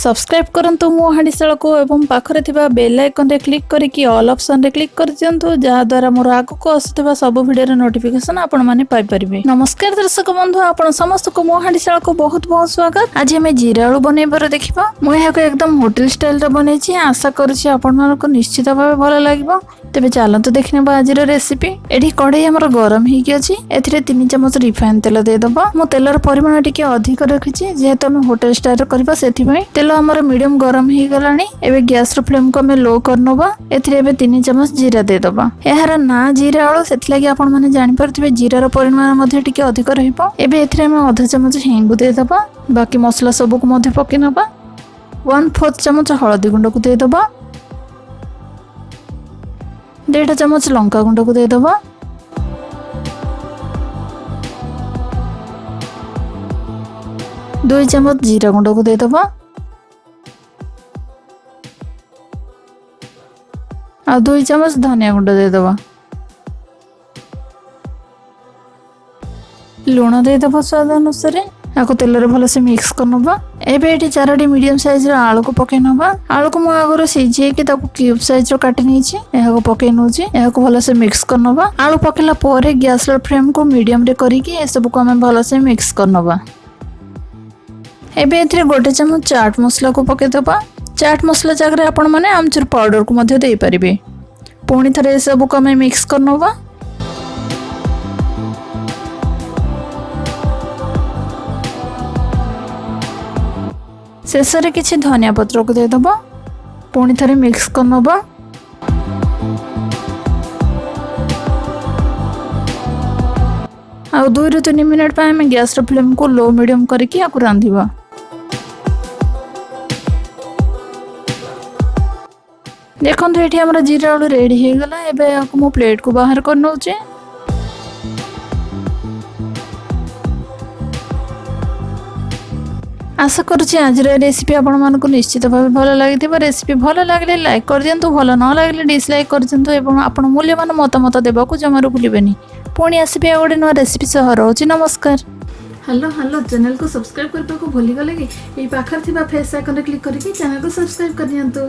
Subscribe करंतु मो हाड़ीशाला को एवं पाखरे थिबा बेल आइकन रे क्लिक करिकि ऑल ऑप्शन रे क्लिक कर दियंतु जहा द्वारा मोर आगु को आସୁଥିବା सब वीडियो रे नोटिफिकेशन आपण माने पाई परिबे। नमस्कार दर्शक बंधु, आपण समस्त को मो हाड़ीशाला को बहुत बहुत स्वागत। आज हमें जीरा आलू बनेबार देखिबा। मो यहाँ को एकदम होटल स्टाइल रे बनेछि, आशा करूछि आपण मानको को निश्चित भाबे भलो लागिबो। तेबे चलंतु देखनेबा आज रेसिपी। एठी कढ़ाई हमर गरम ही अछि, एथिरे 3 चम्मच रिफाइन तेल दे दबा। मो तेलर परिमाण टिके अधिक रखिछि जेहेतु हम होटल स्टाइल रे करबा, सेथि पई तेल हमर मीडियम गरम ही गलानी। एबे गैस रो फ्लेम को हमें लो करनबा। एथिरे एबे 3 चम्मच जीरा दे दबा। एहार ना जीरा आलू, सेथि लागि आपण माने जानि परथिबे जीरा रो परिमाण मध्ये टिके अधिक रहिबो। एबे एथिरे हम आधा चम्मच हिंगु दे दबा। बाकी मसला सब को मध्ये पके नबा। 1/4 चम्मच हळदी गुंड को दे दबा। 1.5 चम्मच लंका गुंड को दे दबा। दो चम्मच जीरा गुंड को दे दबा। और 2 चम्मच धनिया गुंड दे दबा। लूण दे दबा स्वाद अनुसार। आको तेल रे भलो से मिक्स करनबा। एबे एठी 4टी मीडियम साइज रो आलू को पके नबा। आलू को मो आगरो सिझे के ताको क्यूब साइज रो काटि निछि। एहा को पके नउछि। एहा को भलो से मिक्स करनबा। आलू पकेला परे गैस रो फ्लेम को मीडियम रे करी के ए सब को हम भलो से मिक्स करनबा। एबे एथिरे 1 चम्मच चाट मसला को पके दबा। चाट मसला जगह आपण माने आमचूर पाउडर को मध्ये देई परिबे। पुणी थरे ए सब को हम मिक्स करनबा। शेषरे किछि धनिया पत्र को दे दबा। पुणी थरे मिक्स करनबा। आ 2 ରୁ 3 मिनिट पे हम गैस रो फ्लेम को लो मीडियम करके आकु रांधिबा। देखंतु एठी हमरा जीरा आलू रेडी हे गला। एबे आकु मो प्लेट को बाहर कर नउचे। आशा करूछि आज रेसिपी आपण मानको निश्चित भाबे भलो लागिथिबो। रेसिपी भलो लागले लाइक कर दियंतु, भलो न लागले डिसलाइक कर दियंतु एवं आपण मूल्यवान मतामत देबाकू जमारू भूलिबेनी। पुणी आसीबे गोटे नवा रेसिपी सह। रहउछि नमस्कार। हेलो चैनल को सब्सक्राइब करबा को भूली गले कि ए पाखर थिबा फेस आइकन रे क्लिक करके चैनल को सब्सक्राइब कर दियंतु।